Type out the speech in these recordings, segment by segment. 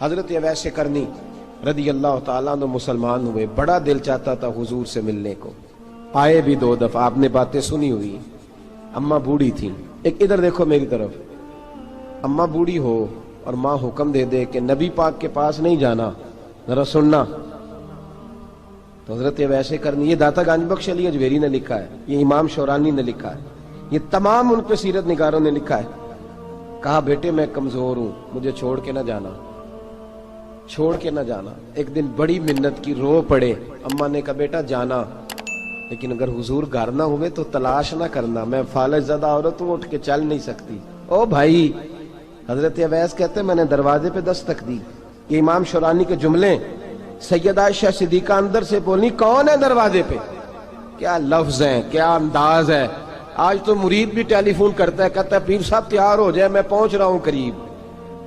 حضرت اویس کرنی رضی اللہ تعالیٰ عنہ مسلمان ہوئے، بڑا دل چاہتا تھا حضور سے ملنے کو، آئے بھی 2 دفعہ، آپ نے باتیں سنی ہوئی، اماں بوڑھی تھی، ایک ادھر دیکھو میری طرف، اماں بوڑھی ہو اور ماں حکم دے دے کہ نبی پاک کے پاس نہیں جانا، ذرا سننا، تو حضرت اویس کرنی، یہ داتا گنج بخش علی اجویری نے لکھا ہے، یہ امام شورانی نے لکھا ہے، یہ تمام ان پہ سیرت نگاروں نے لکھا ہے، کہا بیٹے میں کمزور ہوں، مجھے چھوڑ کے نہ جانا، چھوڑ کے نہ جانا۔ ایک دن بڑی منت کی، رو پڑے، اماں نے کہا بیٹا جانا، لیکن اگر حضور گھر نہ ہوئے تو تلاش نہ کرنا، میں فالج زدہ عورت ہوں، اٹھ کے چل نہیں سکتی۔ او بھائی، حضرت اویس کہتے میں نے دروازے پہ دستک دی، یہ امام شورانی کے جملے، سیدہ عائشہ صدیقہ اندر سے بولی کون ہے دروازے پہ؟ کیا لفظ ہیں، کیا انداز ہے۔ آج تو مرید بھی ٹیلی فون کرتا ہے، کہتا ہے پیر صاحب تیار ہو جائے، میں پہنچ رہا ہوں قریب،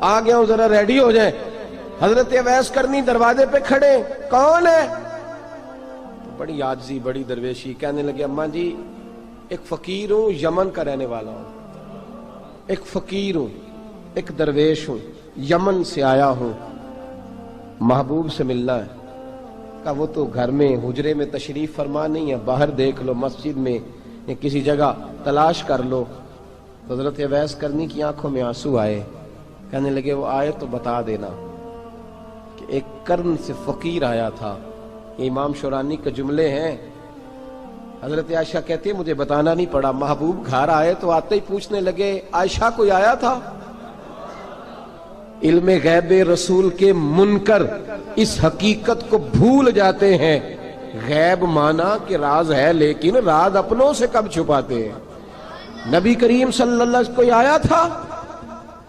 آ گیا ہوں، ذرا ریڈی ہو جائیں۔ حضرت اویس کرنی دروازے پہ کھڑے، کون ہے؟ بڑی عاجزی، بڑی درویشی، کہنے لگے اماں جی ایک فقیر ہوں، یمن کا رہنے والا ہوں، ایک فقیر ہوں، ایک درویش ہوں، یمن سے آیا ہوں، محبوب سے ملنا ہے۔ کہا وہ تو گھر میں حجرے میں تشریف فرما نہیں ہے، باہر دیکھ لو، مسجد میں یا کسی جگہ تلاش کر لو۔ تو حضرت اویس کرنی کی آنکھوں میں آنسو آئے، کہنے لگے وہ آئے تو بتا دینا کہ ایک قرن سے فقیر آیا تھا۔ یہ امام شورانی کے جملے ہیں۔ حضرت عائشہ کہتی ہے مجھے بتانا نہیں پڑا، محبوب گھر آئے تو آتے ہی پوچھنے لگے عائشہ کوئی آیا تھا؟ علم غیب رسول کے منکر اس حقیقت کو بھول جاتے ہیں، غیب مانا کہ راز ہے لیکن راز اپنوں سے کب چھپاتے ہیں۔ نبی کریم صلی اللہ علیہ وسلم کوئی آیا تھا؟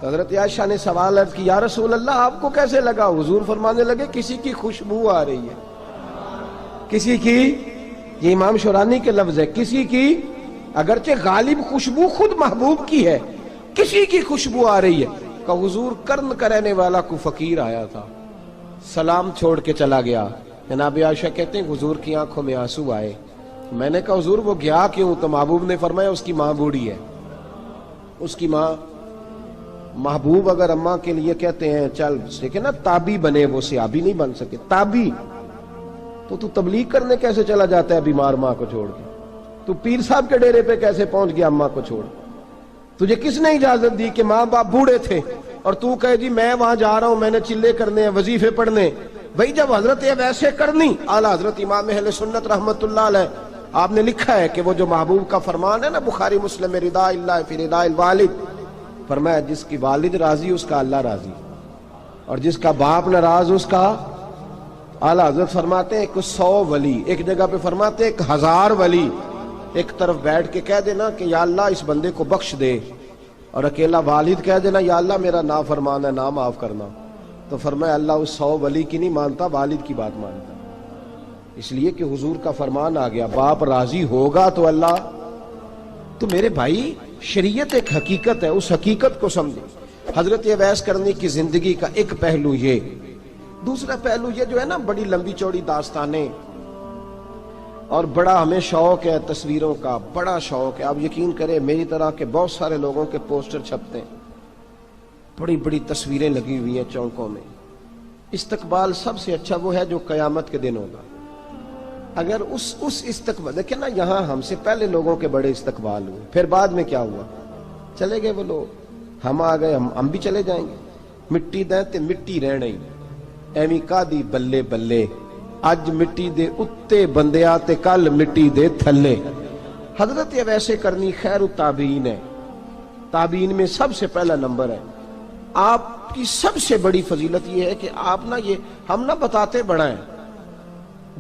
حضرت عائشہ نے سوال عرض کی یا رسول اللہ آپ کو کیسے لگا؟ حضور فرمانے لگے کسی کی خوشبو آ رہی ہے، کسی کی، یہ امام شورانی کے لفظ ہے، کسی کی، اگرچہ غالب خوشبو خود محبوب کی ہے، کسی کی خوشبو آ رہی ہے۔ کہ حضور قرن کا رہنے والا کو فقیر آیا تھا، سلام چھوڑ کے چلا گیا۔ جناب عائشہ کہتے ہیں حضور کی آنکھوں میں آنسو آئے۔ میں نے کہا حضور وہ گیا کیوں؟ تو محبوب نے فرمایا اس کی ماں بوڑھی ہے، اس کی ماں، محبوب اگر اماں کے لیے کہتے ہیں چل دیکھیں نا تابی بنے، وہ صحابی نہیں بن سکے، تابی، تو تبلیغ کرنے کیسے چلا جاتا ہے بیمار ماں کو چھوڑ کے؟ تو پیر صاحب کے ڈیرے پہ کیسے پہنچ گیا اماں کو چھوڑ؟ تجھے کس نے اجازت دی کہ ماں باپ بوڑھے تھے اور تو کہے جی میں وہاں جا رہا ہوں، میں نے چلے کرنے ہیں، وظیفے پڑھنے؟ بھئی جب حضرت اویس کرنی اعلیٰ حضرت امام اہل سنت رحمت اللہ علیہ، آپ نے لکھا ہے کہ وہ جو محبوب کا فرمان ہے نا بخاری مسلم میں، رضا اللہ فی رضا الوالد، فرمایا جس کی والد راضی اس کا اللہ راضی، اور جس کا باپ ناراض اس کا، اعلیٰ حضرت فرماتے ہیں 100 ولی، ایک جگہ پہ فرماتے ہیں 1000 ولی ایک طرف بیٹھ کے کہہ دینا کہ یا اللہ اس بندے کو بخش دے، اور اکیلا والد کہہ دینا یا اللہ میرا نافرمان ہے نہ معاف کرنا، تو فرمایا اللہ اس 100 ولی کی نہیں مانتا، والد کی بات مانتا، اس لیے کہ حضور کا فرمان آ گیا باپ راضی ہوگا تو اللہ۔ تو میرے بھائی شریعت ایک حقیقت ہے، اس حقیقت کو سمجھیں۔ حضرت اویس کرنی کی زندگی کا ایک پہلو یہ، دوسرا پہلو یہ جو ہے نا بڑی لمبی چوڑی داستانیں، اور بڑا ہمیں شوق ہے تصویروں کا، بڑا شوق ہے، آپ یقین کریں میری طرح کے بہت سارے لوگوں کے پوسٹر چھپتے ہیں، بڑی بڑی تصویریں لگی ہوئی ہیں چوکوں میں۔ استقبال سب سے اچھا وہ ہے جو قیامت کے دن ہوگا۔ اگر اس استقبال دیکھیں نا، یہاں ہم سے پہلے لوگوں کے بڑے استقبال ہوئے، پھر بعد میں کیا ہوا؟ چلے گئے وہ لوگ، ہم آ گئے، ہم بھی چلے جائیں گے۔ مٹی دیں تے مٹی رہنا ہی، ایویں کا دی بلے بلے، اج مٹی دے اتے بندیا تے کل مٹی دے تھلے۔ حضرت اویس کرنی خیر التابعین ہے، تابعین میں سب سے پہلا نمبر ہے۔ آپ کی سب سے بڑی فضیلت یہ ہے کہ آپ نا، یہ ہم نہ بتاتے بڑا ہیں،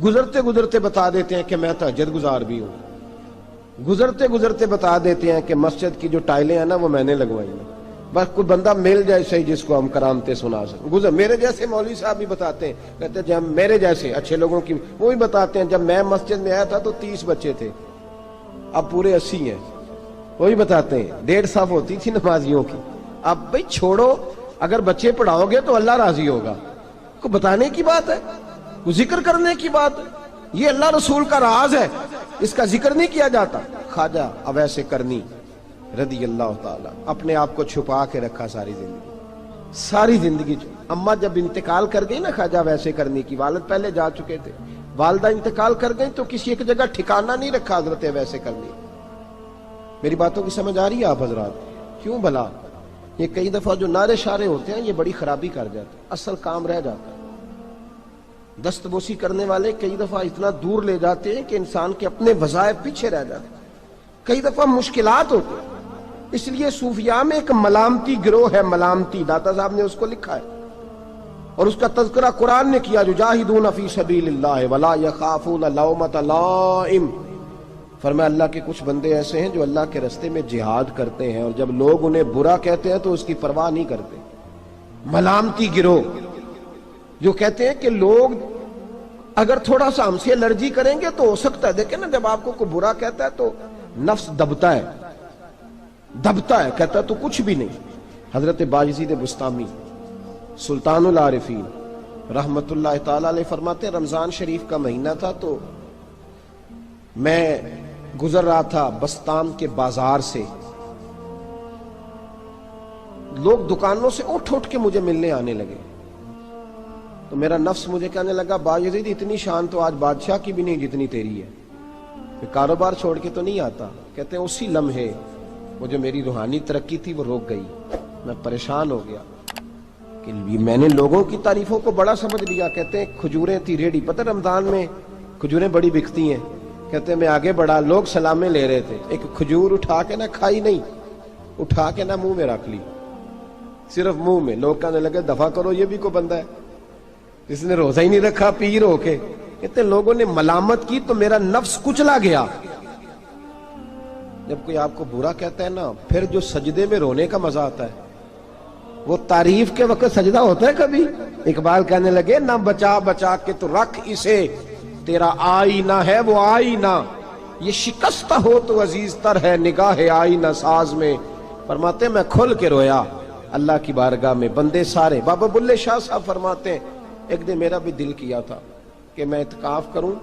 گزرتے گزرتے بتا دیتے ہیں کہ میں تہجد گزار بھی ہوں، گزرتے گزرتے بتا دیتے ہیں کہ مسجد کی جو ٹائلیں ہیں نا وہ میں نے لگوائی ہیں، بس کوئی بندہ مل جائے صحیح جس کو ہم کرامتیں سنا سکیں۔ میرے جیسے مولوی صاحب بھی بتاتے ہیں، کہتے ہیں جب میرے جیسے اچھے لوگوں کی وہ بھی بتاتے ہیں جب میں مسجد میں آیا تھا تو 30 بچے تھے، اب پورے 80 ہیں، وہی بتاتے ہیں 1.5 صف ہوتی تھی نمازیوں کی، اب بھئی چھوڑو، اگر بچے پڑھاؤ گے تو اللہ راضی ہوگا، کو بتانے کی بات ہے، کو ذکر کرنے کی بات ہے، یہ اللہ رسول کا راز ہے، اس کا ذکر نہیں کیا جاتا۔ خواجہ اویس کرنی رضی اللہ تعالیٰ اپنے آپ کو چھپا کے رکھا ساری زندگی، ساری زندگی اماں جب انتقال کر گئی نا خواجہ ویسے کرنی کی، والد پہلے جا چکے تھے، والدہ انتقال کر گئی تو کسی ایک جگہ ٹھکانہ نہیں رکھا حضرت ویسے کرنی۔ میری باتوں کی سمجھ آ رہی ہے آپ حضرات؟ کیوں بھلا یہ کئی دفعہ جو نعرے شارے ہوتے ہیں یہ بڑی خرابی کر جاتے ہیں، اصل کام رہ جاتا ہے۔ دست بوسی کرنے والے کئی دفعہ اتنا دور لے جاتے ہیں کہ انسان کے اپنے وظائف پیچھے رہ جاتے ہیں، کئی دفعہ مشکلات ہوتی ہیں۔ اس لیے صوفیاء میں ایک ملامتی گروہ ہے، ملامتی، داتا صاحب نے اس کو لکھا ہے اور اس کا تذکرہ قرآن نے کیا، یجاہدون فی سبیل اللہ ولا یخافون لومۃ لائم۔ فرمایا اللہ کے کچھ بندے ایسے ہیں جو اللہ کے راستے میں جہاد کرتے ہیں اور جب لوگ انہیں برا کہتے ہیں تو اس کی پرواہ نہیں کرتے۔ ملامتی گروہ جو کہتے ہیں کہ لوگ اگر تھوڑا سا ہم سے الرجی کریں گے تو ہو سکتا ہے، دیکھیں نا جب آپ کو کوئی برا کہتا ہے تو نفس دبتا ہے، کہتا ہے تو کچھ بھی نہیں۔ حضرت باجزید بسطامی سلطان العارفین رحمت اللہ تعالی علیہ فرماتے ہیں رمضان شریف کا مہینہ تھا تو میں گزر رہا تھا بستام کے بازار سے، لوگ دکانوں سے اٹھ کے مجھے ملنے آنے لگے تو میرا نفس مجھے کہنے لگا باجزید اتنی شان تو آج بادشاہ کی بھی نہیں جتنی تیری ہے، میں کاروبار چھوڑ کے تو نہیں آتا۔ کہتے ہیں اسی لمحے وہ جو میری روحانی ترقی تھی وہ روک گئی، میں پریشان ہو گیا کہ میں نے لوگوں کی تعریفوں کو بڑا سمجھ لیا۔ کہتے ہیں کھجوریں تھی ریڈی، پتہ رمضان میں کھجوریں بڑی بکتی ہیں، کہتے ہیں میں آگے بڑھا، لوگ سلامیں لے رہے تھے، ایک کھجور اٹھا کے نہ کھائی نہیں، اٹھا کے نہ منہ میں رکھ لی، صرف منہ میں۔ لوگ کہنے لگے دفع کرو یہ بھی کوئی بندہ ہے جس نے روزہ ہی نہیں رکھا پیر ہو کے۔ کہتے ہیں لوگوں نے ملامت کی تو میرا نفس کچلا گیا۔ جب کوئی آپ کو برا کہتا ہے نا پھر جو سجدے میں رونے کا مزہ آتا ہے وہ تعریف کے وقت سجدہ ہوتا ہے کبھی؟ اقبال کہنے لگے نہ بچا بچا کے تو رکھ اسے، تیرا آئینہ ہے وہ آئینہ، یہ شکستہ ہو تو عزیز تر ہے نگاہ آئینہ ساز میں۔ فرماتے میں کھل کے رویا اللہ کی بارگاہ میں، بندے سارے۔ بابا بلے شاہ صاحب فرماتے ہیں ایک دن میرا بھی دل کیا تھا کہ میں اعتکاف کروں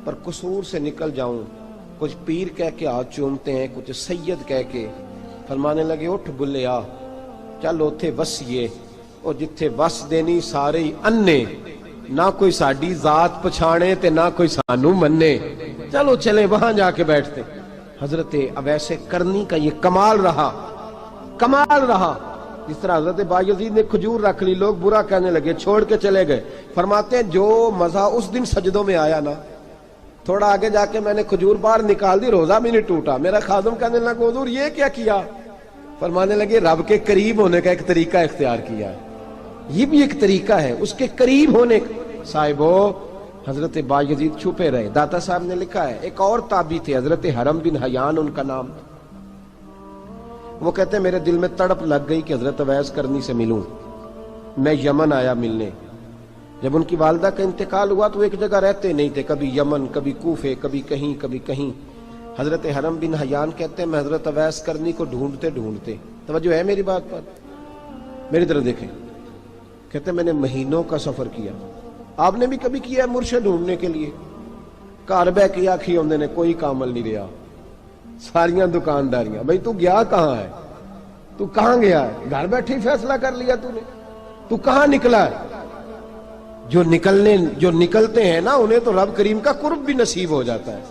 پر قصور سے نکل جاؤں، کچھ پیر کہہ کے ہاتھ چومتے ہیں، کچھ سید کہہ کے۔ فرمانے لگے اٹھ بلے آ چل اوتھے وسیے او جتھے وس دینی سارے ہی انے، نہ کوئی ساڈی ذات پچھانے تے نہ کوئی سانو منے، چلو چلے وہاں جا کے بیٹھتے۔ حضرت اویس کرنی کا یہ کمال رہا، جس طرح حضرت باجزید نے کھجور رکھ لی، لوگ برا کہنے لگے، چھوڑ کے چلے گئے۔ فرماتے ہیں جو مزہ اس دن سجدوں میں آیا نا، تھوڑا آگے جا کے میں نے کھجور باہر نکال دی، روزہ بھی نہیں ٹوٹا۔ میرا خادم کہنے لگا حضور یہ کیا کیا؟ فرمانے لگے رب کے قریب ہونے کا ایک طریقہ اختیار کیا ہے، یہ بھی ایک طریقہ ہے اس کے قریب ہونے کا۔ صاحبو حضرت باجزید چھپے رہے۔ داتا صاحب نے لکھا ہے ایک اور تابعی تھے حضرت حرم بن حیان ان کا نام، وہ کہتے ہیں میرے دل میں تڑپ لگ گئی کہ حضرت اویس کرنی سے ملوں۔ میں یمن آیا ملنے، جب ان کی والدہ کا انتقال ہوا تو ایک جگہ رہتے نہیں تھے، کبھی یمن، کبھی کوفے، کبھی کہیں۔ حضرت حرم بن حیان کہتے ہیں میں حضرت اویس کرنی کو ڈھونڈتے، توجہ ہے میری بات پر، میری طرف دیکھیں، کہتے ہیں میں نے مہینوں کا سفر کیا۔ آپ نے بھی کبھی کیا ہے مرشد ڈھونڈنے کے لیے؟ گھر بہ کے آکھی ہوندے نے کوئی کامل نہیں رہا، ساریاں دکانداریاں، بھئی تو گیا کہاں ہے؟ تو کہاں گیا ہے؟ گھر بیٹھے ہی فیصلہ کر لیا تو نے، تو کہاں نکلا ہے؟ جو نکلتے ہیں نا انہیں تو رب کریم کا قرب بھی نصیب ہو جاتا ہے۔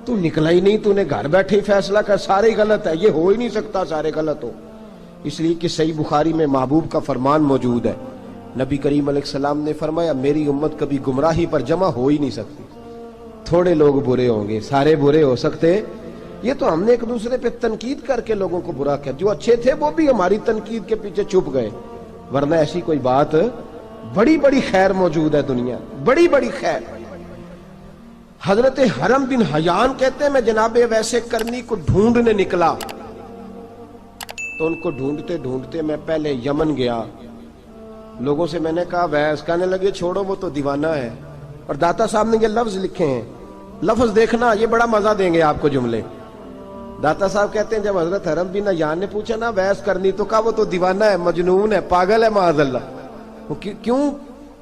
تو نکلا ہی نہیں، تو نے گھر بیٹھے ہی فیصلہ کر، سارے غلط ہے، یہ ہو ہی نہیں سکتا سارے غلط ہو۔ اس لیے کہ صحیح بخاری میں محبوب کا فرمان موجود ہے، نبی کریم علیہ السلام نے فرمایا میری امت کبھی گمراہی پر جمع ہو ہی نہیں سکتی، تھوڑے لوگ برے ہوں گے، سارے برے ہو سکتے؟ یہ تو ہم نے ایک دوسرے پہ تنقید کر کے لوگوں کو برا کیا، جو اچھے تھے وہ بھی ہماری تنقید کے پیچھے چھپ گئے، ورنہ ایسی کوئی بات، بڑی بڑی خیر موجود ہے دنیا، بڑی بڑی خیر۔ حضرت حرم بن حیان کہتے ہیں میں جناب ویسے کرنی کو ڈھونڈنے نکلا تو ان کو ڈھونڈتے میں پہلے یمن گیا، لوگوں سے میں نے کہا ویس، کہنے لگے چھوڑو وہ تو دیوانہ ہے۔ اور داتا صاحب نے یہ لفظ لکھے ہیں، لفظ دیکھنا یہ بڑا مزہ دیں گے آپ کو جملے۔ داتا صاحب کہتے ہیں جب حضرت حرم بن حیان نے پوچھا نا ویس کرنی، تو کہا وہ تو دیوانہ ہے، مجنون ہے، پاگل ہے معاذ اللہ۔ کیوں؟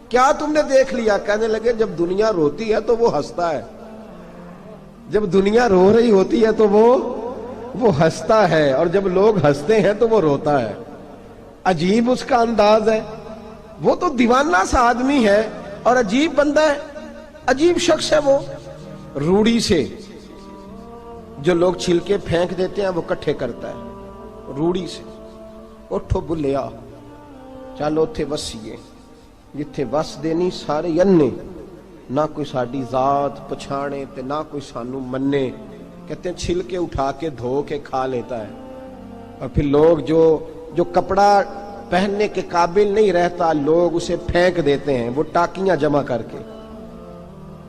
کیا تم نے دیکھ لیا؟ کہنے لگے جب دنیا روتی ہے تو وہ ہنستا ہے، جب دنیا رو رہی ہوتی ہے تو وہ ہنستا ہے، اور جب لوگ ہنستے ہیں تو وہ روتا ہے۔ عجیب اس کا انداز ہے، وہ تو دیوانہ سا آدمی ہے اور عجیب بندہ ہے، عجیب شخص ہے وہ۔ روڑی سے جو لوگ چھلکے پھینک دیتے ہیں وہ کٹھے کرتا ہے، روڑی سے۔ اٹھو بلیا چل اوتھے وسیے جتھے وس دینی سارے ینے، نہ کوئی ساڈی ذات پچھانے تے نہ کوئی سانو منے۔ کہتے ہیں چھلکے اٹھا کے دھو کے کھا لیتا ہے، اور پھر لوگ جو کپڑا پہننے کے قابل نہیں رہتا لوگ اسے پھینک دیتے ہیں، وہ ٹاکیاں جمع کر کے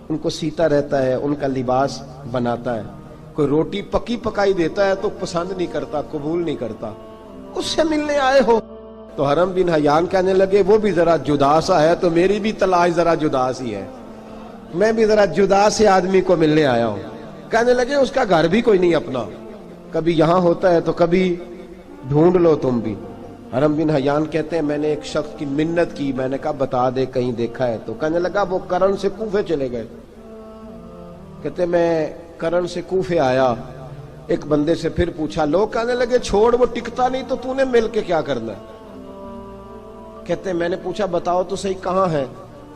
ان کو سیتا رہتا ہے، ان کا لباس بناتا ہے۔ کوئی روٹی پکی پکائی دیتا ہے تو پسند نہیں کرتا، قبول نہیں کرتا، اس سے ملنے آئے ہو۔ تو حرم بن حیان کہنے لگے وہ بھی ذرا جدا سا ہے تو میری بھی تلاش ذرا جدا سی ہے، میں بھی ذرا جدا سے آدمی کو ملنے آیا ہوں۔ کہنے لگے اس کا گھر بھی کوئی نہیں اپنا، کبھی یہاں ہوتا ہے تو کبھی ڈھونڈ لو تم بھی۔ حرم بن حیان کہتے ہیں میں نے ایک شخص کی منت کی، میں نے کہا بتا دے کہیں دیکھا ہے تو۔ کہنے لگا وہ کرن سے کوفے چلے گئے۔ کہتے میں کرن سے کوفے آیا، ایک بندے سے پھر پوچھا، لوگ کہنے لگے چھوڑ وہ ٹکتا نہیں تو نے مل کے کیا کرنا ہے۔ کہتے میں نے پوچھا بتاؤ تو صحیح کہاں ہے،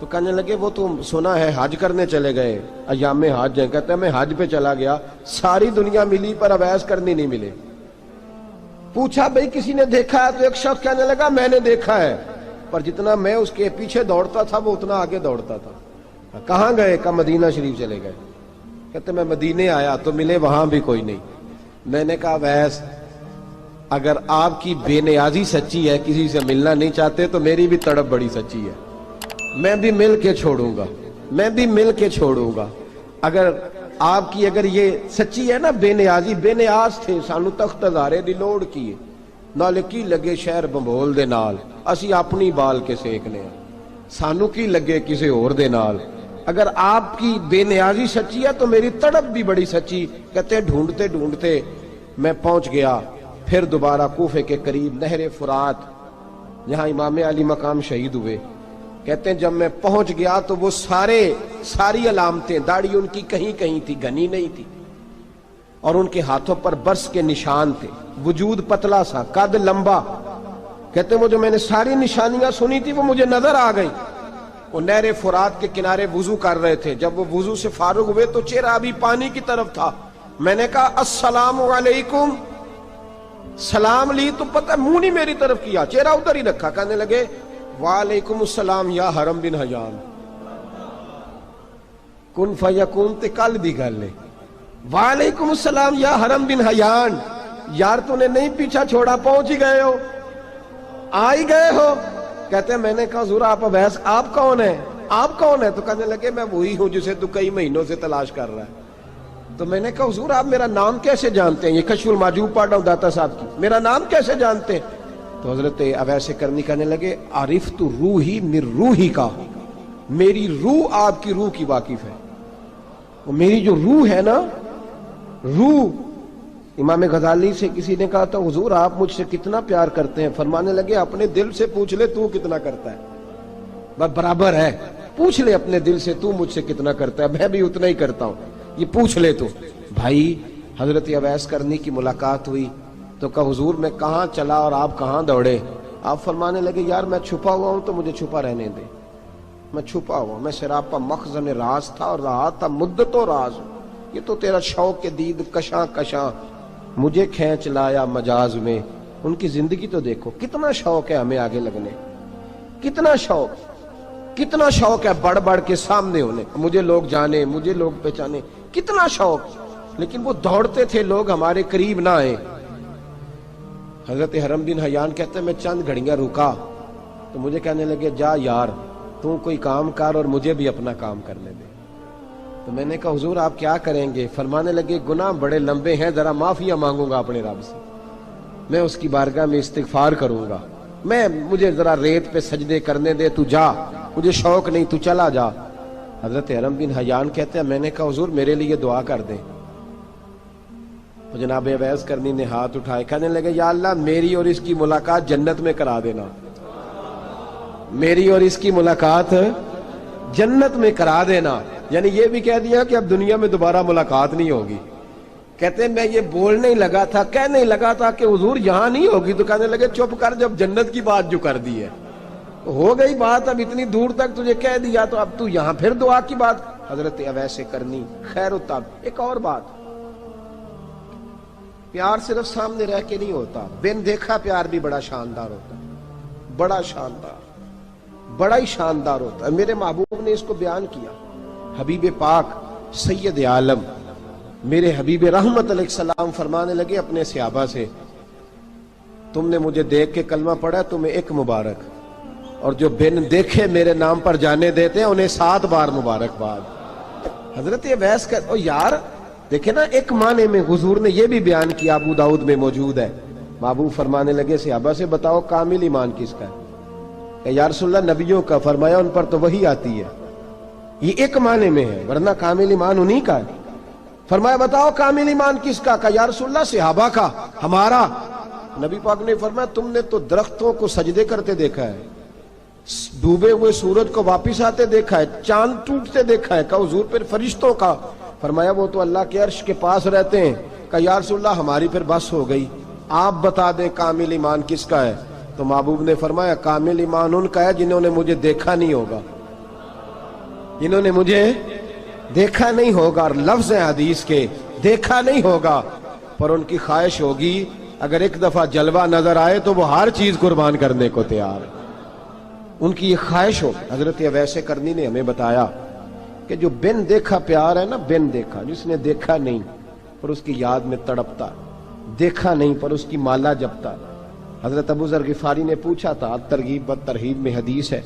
تو کہنے لگے وہ تو سنا ہے حج کرنے چلے گئے، ایام حج ہیں۔ کہتے میں حج پہ چلا گیا، ساری دنیا ملی پر اویس کرنی نہیں ملے۔ پوچھا بھئی کسی نے دیکھا ہے تو ایک شخص کہنے لگا میں نے دیکھا ہے، پر جتنا میں اس کے پیچھے دوڑتا تھا وہ اتنا آگے دوڑتا تھا۔ کہاں گئے؟ کہ مدینہ شریف چلے گئے۔ کہتے میں مدینے آیا تو ملے وہاں بھی کوئی نہیں۔ میں نے کہا ویس اگر آپ کی بے نیازی سچی ہے، کسی سے ملنا نہیں چاہتے، تو میری بھی تڑپ بڑی سچی ہے، میں بھی مل کے چھوڑوں گا، میں بھی مل کے چھوڑوں گا۔ اگر آپ کی یہ سچی ہے نا بے نیازی، بے نیاز تھے، سانو تخت ہزارے دی لوڑ کی نال کی لگے شہر بمبول دے نال، اسی اپنی بال کے سیکنے ہیں، سانو کی لگے کسی اور دے نال۔ اگر آپ کی بے نیازی سچی ہے تو میری تڑپ بھی بڑی سچی۔ کہتے ہیں ڈھونڈتے ڈھونڈتے میں پہنچ گیا، پھر دوبارہ کوفے کے قریب نہر فرات جہاں امام علی مقام شہید ہوئے۔ کہتے ہیں جب میں پہنچ گیا تو وہ ساری علامتیں، داڑھی ان کی کہیں کہیں تھی، گھنی نہیں تھی، اور ان کے ہاتھوں پر برس کے نشان تھے، وجود پتلا سا، قد لمبا۔ کہتے ہیں وہ جو میں نے ساری نشانیاں سنی تھی وہ مجھے نظر آ گئی۔ وہ نہر فرات کے کنارے وضو کر رہے تھے، جب وہ وضو سے فارغ ہوئے تو چہرہ ابھی پانی کی طرف تھا۔ میں نے کہا السلام علیکم، سلام لی تو پتہ منہ نہیں میری طرف کیا، چہرہ ادھر ہی رکھا۔ کہنے لگے وعلیکم السلام یا حرم بن حیان، کن فیکون تے کل دی گل ہے۔ وعلیکم السلام یا حرم بن حیان، یار تو نے نہیں پیچھا چھوڑا، پہنچ ہی گئے ہو، آ ہی گئے ہو۔ کہتے ہیں میں نے کہا حضور آپ اویس آپ کون ہیں، آپ کون ہیں؟ تو کہنے لگے میں وہی ہوں جسے تو کئی مہینوں سے تلاش کر رہا ہے۔ تو میں نے کہا حضور آپ میرا نام کیسے جانتے ہیں؟ یہ کشف المحجوب پڑھ رہا ہوں داتا صاحب کی، میرا نام کیسے جانتے ہیں؟ تو حضرت اویس کرنی کہنے لگے عرفت روحی من روحی کا، میری روح آپ کی روح کی واقف ہے، وہ میری جو روح ہے نا، روح۔ امام غزالی سے کسی نے کہا تھا حضور آپ مجھ سے کتنا پیار کرتے ہیں؟ فرمانے لگے اپنے دل سے پوچھ لے تو کتنا کرتا ہے، برابر ہے، پوچھ لے اپنے دل سے تو مجھ سے کتنا کرتا ہے، میں بھی اتنا ہی کرتا ہوں، یہ پوچھ لے تو۔ بھائی حضرت اویس کرنی کی ملاقات ہوئی تو کہا حضور میں کہاں چلا اور آپ کہاں دوڑے؟ آپ فرمانے لگے یار میں چھپا ہوا ہوں تو مجھے چھپا رہنے دے، میں چھپا ہوا، میں سراپا مخزن راز تھا اور رہا تھا مدت و راز۔ یہ تو تیرا شوق کے دید کشاں کشاں مجھے کھینچ لایا مجاز میں۔ ان کی زندگی تو دیکھو، کتنا شوق ہے ہمیں آگے لگنے، کتنا شوق ہے بڑھ بڑھ کے سامنے ہونے، مجھے لوگ جانے، مجھے لوگ پہچانے، کتنا شوق، لیکن وہ دوڑتے تھے لوگ ہمارے قریب نہ آئے۔ حضرت حرم بن حیان کہتے ہیں میں چند گھڑیاں رکا تو مجھے کہنے لگے جا یار تو کوئی کام کر اور مجھے بھی اپنا کام کرنے دے۔ تو میں نے کہا حضور آپ کیا کریں گے؟ فرمانے لگے گناہ بڑے لمبے ہیں، ذرا معافیاں مانگوں گا اپنے رب سے، میں اس کی بارگاہ میں استغفار کروں گا، مجھے ذرا ریت پہ سجدے کرنے دے، تو جا، مجھے شوق نہیں، تو چلا جا۔ حضرت حرم بن حیان کہتے ہیں میں نے کہا حضور میرے لیے دعا کر دیں۔ تو جناب اویس کرنی نے ہاتھ اٹھائے، کہنے لگے یا اللہ میری اور اس کی ملاقات جنت میں کرا دینا، میری اور اس کی ملاقات جنت میں کرا دینا۔ یعنی یہ بھی کہہ دیا کہ اب دنیا میں دوبارہ ملاقات نہیں ہوگی۔ کہتے ہیں میں یہ بولنے ہی لگا تھا، کہنے ہی لگا تھا کہ حضور یہاں نہیں ہوگی، تو کہنے لگے چپ کر، جب جنت کی بات جو کر دی ہے ہو گئی بات، اب اتنی دور تک تجھے کہہ دیا تو اب تو یہاں پھر دعا کی بات حضرت اویس کرنی خیر التاب۔ ایک اور بات، پیار صرف سامنے رہ کے نہیں ہوتا، بن دیکھا پیار بھی بڑا شاندار ہوتا ہے، بڑا شاندار، بڑا ہی شاندار ہوتا ہے۔ میرے محبوب نے اس کو بیان کیا، حبیب پاک سید عالم میرے حبیب رحمت علیہ السلام فرمانے لگے اپنے صحابہ سے، تم نے مجھے دیکھ کے کلمہ پڑھا، تمہیں ایک مبارک، اور جو بن دیکھے میرے نام پر جانے دیتے ہیں انہیں 7 بار مبارکباد۔ حضرت اویس کا او یار دیکھیں نا، ایک معنی میں حضور نے یہ بھی بیان کیا، ابو داؤد میں موجود ہے۔ محبوب فرمانے لگے صحابہ سے، بتاؤ کامل ایمان کس کا ہے؟ کہ یا رسول اللہ نبیوں کا۔ فرمایا ان پر تو وہی آتی ہے، یہ ایک معنی میں ہے، ورنہ کامل ایمان انہی کا ہے۔ فرمایا بتاؤ کامل ایمان کس کا؟ کہ یا رسول اللہ صحابہ کا، ہمارا۔ نبی پاک نے فرمایا تم نے تو درختوں کو سجدے کرتے دیکھا ہے، ڈوبے ہوئے سورج کو واپس آتے دیکھا ہے، چاند ٹوٹتے دیکھا ہے۔ کہ حضور پھر فرشتوں کا؟ فرمایا وہ تو اللہ کے عرش کے پاس رہتے ہیں۔ کہ یا رسول اللہ ہماری پھر بس ہو گئی، آپ بتا دیں کامل ایمان کس کا ہے؟ تو محبوب نے فرمایا کامل ایمان ان کا ہے جنہوں نے مجھے دیکھا نہیں ہوگا، جنہوں نے مجھے دیکھا نہیں ہوگا، اور لفظ حدیث کے دیکھا نہیں ہوگا، پر ان کی خواہش ہوگی اگر ایک دفعہ جلوہ نظر آئے تو وہ ہر چیز قربان کرنے کو تیار ہے، ان کی یہ خواہش ہو۔ حضرت اویس کرنی نے ہمیں بتایا کہ جو بن دیکھا پیار ہے نا، بن دیکھا، جس نے دیکھا نہیں پر اس کی یاد میں تڑپتا، دیکھا نہیں پر اس کی مالا جپتا۔ حضرت ابو ذر غفاری نے پوچھا تھا، ترغیب و ترہیب میں حدیث ہے،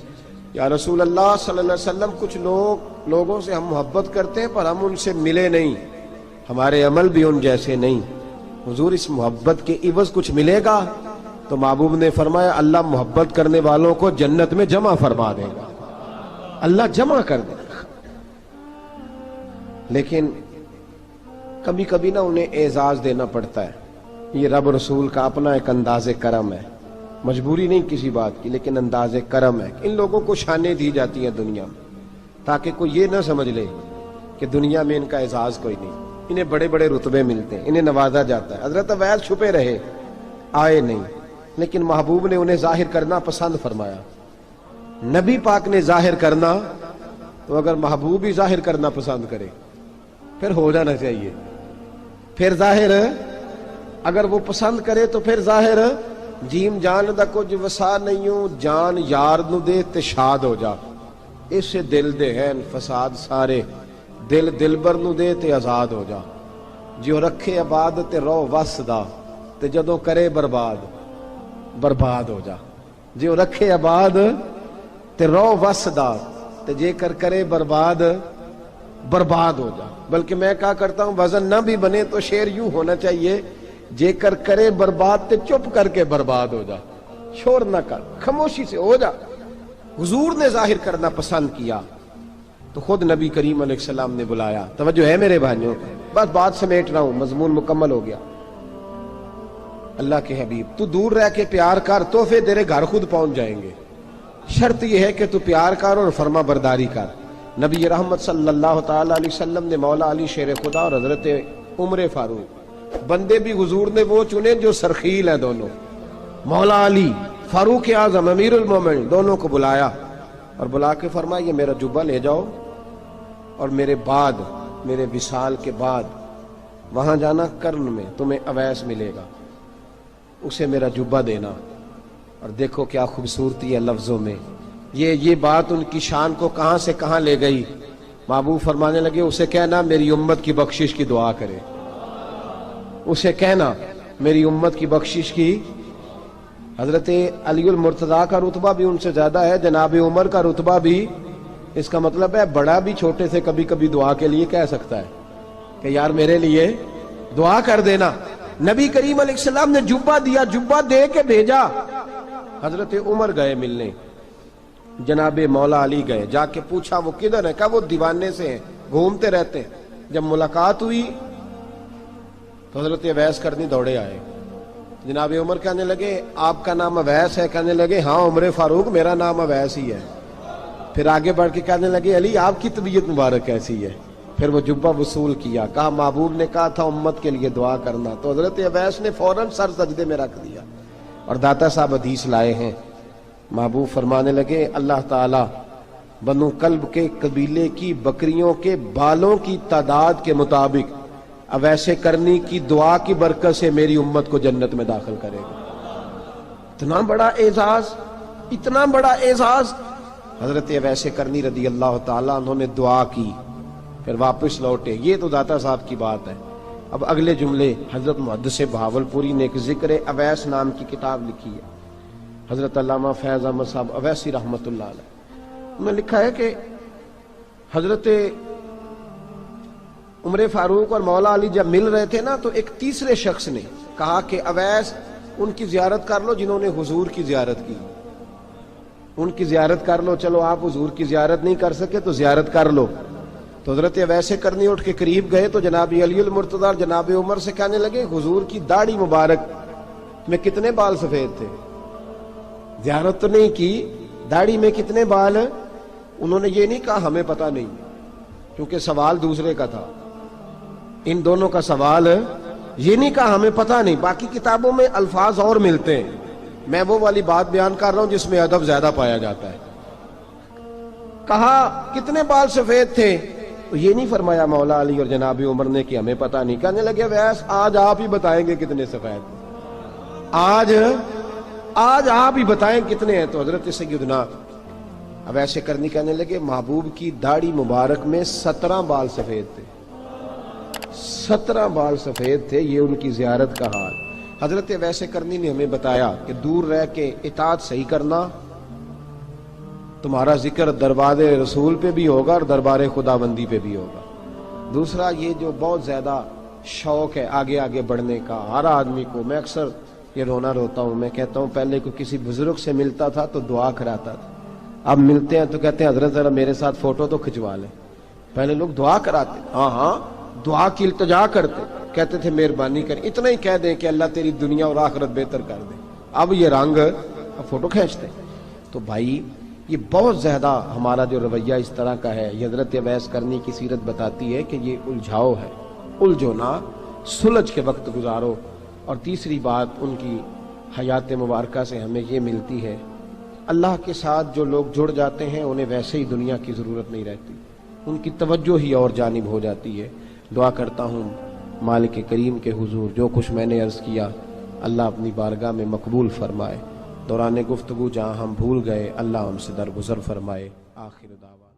یا رسول اللہ صلی اللہ علیہ وسلم کچھ لوگوں سے ہم محبت کرتے ہیں پر ہم ان سے ملے نہیں، ہمارے عمل بھی ان جیسے نہیں، حضور اس محبت کے عوض کچھ ملے گا؟ تو محبوب نے فرمایا اللہ محبت کرنے والوں کو جنت میں جمع فرما دے گا، اللہ جمع کر دے گا۔ لیکن کبھی کبھی نا انہیں اعزاز دینا پڑتا ہے، یہ رب رسول کا اپنا ایک انداز کرم ہے، مجبوری نہیں کسی بات کی، لیکن انداز کرم ہے۔ ان لوگوں کو شانیں دی جاتی ہیں دنیا میں تاکہ کوئی یہ نہ سمجھ لے کہ دنیا میں ان کا اعزاز کوئی نہیں، انہیں بڑے بڑے رتبے ملتے ہیں، انہیں نوازا جاتا ہے۔ حضرت اویس چھپے رہے، آئے نہیں، لیکن محبوب نے انہیں ظاہر کرنا پسند فرمایا۔ نبی پاک نے ظاہر کرنا تو اگر محبوب ہی ظاہر کرنا پسند کرے پھر ہو جانا چاہیے، پھر ظاہر اگر وہ پسند کرے تو پھر ظاہر جیم جان دا کچھ وسا نہیں ہوں، جان یار نو دے تے شاد ہو جا، اس سے دل دے ہیں فساد سارے، دل دلبر نو دے تے آزاد ہو جا، جو رکھے آباد تے رو وس دا تے جدوں کرے برباد برباد ہو جا، جو رکھے آباد تے رو وس دا تے جے کر کرے برباد برباد ہو جا۔ بلکہ میں کہا کرتا ہوں وزن نہ بھی بنے تو شعر یوں ہونا چاہیے، جے کر کرے برباد تے چپ کر کے برباد ہو جا، شور نہ کر، خاموشی سے ہو جا۔ حضور نے ظاہر کرنا پسند کیا تو خود نبی کریم علیہ السلام نے بلایا۔ توجہ ہے میرے بھائیوں، بس بات سمیٹ رہا ہوں، مضمون مکمل ہو گیا۔ اللہ کے حبیب تو دور رہ کے پیار کر، تحفے تیرے گھر خود پہنچ جائیں گے، شرط یہ ہے کہ تو پیار کر اور فرما برداری کر۔ نبی رحمت صلی اللہ تعالی علیہ وسلم نے مولا علی شیر خدا اور حضرت عمر فاروق، بندے بھی حضور نے وہ چنے جو سرخیل ہیں دونوں، مولا علی فاروق اعظم امیر المومنین، دونوں کو بلایا اور بلا کے فرمایا یہ میرا جبہ لے جاؤ اور میرے بعد، میرے وصال کے بعد وہاں جانا کرن میں تمہیں اویس ملے گا، اسے میرا جبہ دینا۔ اور دیکھو کیا خوبصورتی ہے لفظوں میں، یہ بات ان کی شان کو کہاں سے کہاں لے گئی۔ محبوب فرمانے لگے اسے کہنا میری امت کی بخشش کی دعا کرے، اسے کہنا میری امت کی بخشش کی۔ حضرت علی المرتضیٰ کا رتبہ بھی ان سے زیادہ ہے، جناب عمر کا رتبہ بھی، اس کا مطلب ہے بڑا بھی چھوٹے سے کبھی کبھی دعا کے لیے کہہ سکتا ہے کہ یار میرے لیے دعا کر دینا۔ نبی کریم علیہ السلام نے جبہ دیا، جبہ دے کے بھیجا۔ حضرت عمر گئے ملنے، جناب مولا علی گئے، جا کے پوچھا وہ کدھر ہے؟ کہا وہ دیوانے سے ہیں، گھومتے رہتے ہیں۔ جب ملاقات ہوئی تو حضرت اویس کرنی دوڑے آئے، جناب عمر کہنے لگے آپ کا نام اویس ہے؟ کہنے لگے ہاں عمر فاروق میرا نام اویس ہی ہے۔ پھر آگے بڑھ کے کہنے لگے علی آپ کی طبیعت مبارک کیسی ہے؟ پھر وہ جبہ وصول کیا، کہا محبوب نے کہا تھا امت کے لیے دعا کرنا، تو حضرت اویس نے فوراً سر سجدے میں رکھ دیا، اور داتا صاحب حدیث لائے ہیں، محبوب فرمانے لگے اللہ تعالی بنو کلب کے قبیلے کی بکریوں کے بالوں کی تعداد کے مطابق اویس کرنی کی دعا کی برکت سے میری امت کو جنت میں داخل کرے گا۔ اتنا بڑا اعزاز، اتنا بڑا اعزاز۔ حضرت اویس کرنی رضی اللہ تعالیٰ انہوں نے دعا کی، پھر واپس لوٹے۔ یہ تو داتا صاحب کی بات ہے۔ اب اگلے جملے حضرت محدث بہاولپوری نے ایک ذکر اویس نام کی کتاب لکھی ہے، حضرت علامہ فیض احمد صاحب اویسی رحمۃ اللہ علیہ، انہوں نے لکھا ہے کہ حضرت عمر فاروق اور مولا علی جب مل رہے تھے نا، تو ایک تیسرے شخص نے کہا کہ اویس ان کی زیارت کر لو جنہوں نے حضور کی زیارت کی، ان کی زیارت کر لو، چلو آپ حضور کی زیارت نہیں کر سکے تو زیارت کر لو۔ تو حضرت اویس کرنی اٹھ کے قریب گئے تو جناب علی المرتضیٰ اور جناب عمر سے کہنے لگے حضور کی داڑھی مبارک میں کتنے بال سفید تھے؟ زیارت تو نہیں کی، داڑھی میں کتنے بال؟ انہوں نے یہ نہیں کہا ہمیں پتہ نہیں، کیونکہ سوال دوسرے کا تھا، ان دونوں کا سوال یہ نہیں کہا ہمیں پتہ نہیں۔ باقی کتابوں میں الفاظ اور ملتے ہیں، میں وہ والی بات بیان کر رہا ہوں جس میں ادب زیادہ پایا جاتا ہے۔ کہا کتنے بال سفید تھے؟ تو یہ نہیں فرمایا مولا علی اور جناب عمر نے کہ ہمیں پتہ نہیں، کہنے لگے ویس آج آپ ہی بتائیں گے کتنے سفید تھے، آج آپ ہی بتائیں کتنے ہیں۔ تو حضرت سیدنا اویس کرنی کہنے لگے محبوب کی داڑھی مبارک میں 17 بال سفید تھے، 17 بال سفید تھے، یہ ان کی زیارت کا حال۔ حضرت اویس کرنی نے ہمیں بتایا کہ دور رہ کے اطاعت صحیح کرنا، تمہارا ذکر دربار رسول پہ بھی ہوگا اور دربار خداوندی پہ بھی ہوگا۔ دوسرا یہ جو بہت زیادہ شوق ہے آگے آگے بڑھنے کا ہر آدمی کو، میں اکثر یہ روتا ہوں، میں کہتا ہوں پہلے کوئی کسی بزرگ سے ملتا تھا تو دعا کراتا تھا، اب ملتے ہیں تو کہتے ہیں حضرت ذرا میرے ساتھ فوٹو تو کھنچوا لیں۔ پہلے لوگ دعا کراتے، ہاں دعا کی التجا کرتے، کہتے تھے مہربانی کر، اتنا ہی کہہ دیں کہ اللہ تیری دنیا اور آخرت بہتر کر دے، اب یہ رنگ اب فوٹو کھینچتے۔ تو بھائی یہ بہت زیادہ ہمارا جو رویہ اس طرح کا ہے، یہ حضرت اویس کرنی کی سیرت بتاتی ہے کہ یہ الجھاؤ ہے، الجھو نہ، سلجھ کے وقت گزارو۔ اور تیسری بات ان کی حیات مبارکہ سے ہمیں یہ ملتی ہے، اللہ کے ساتھ جو لوگ جڑ جاتے ہیں انہیں ویسے ہی دنیا کی ضرورت نہیں رہتی، ان کی توجہ ہی اور جانب ہو جاتی ہے۔ دعا کرتا ہوں مالک کریم کے حضور جو کچھ میں نے عرض کیا اللہ اپنی بارگاہ میں مقبول فرمائے، دوران گفتگو جہاں ہم بھول گئے اللہ ہم سے درگزر فرمائے۔ آخر دعوانا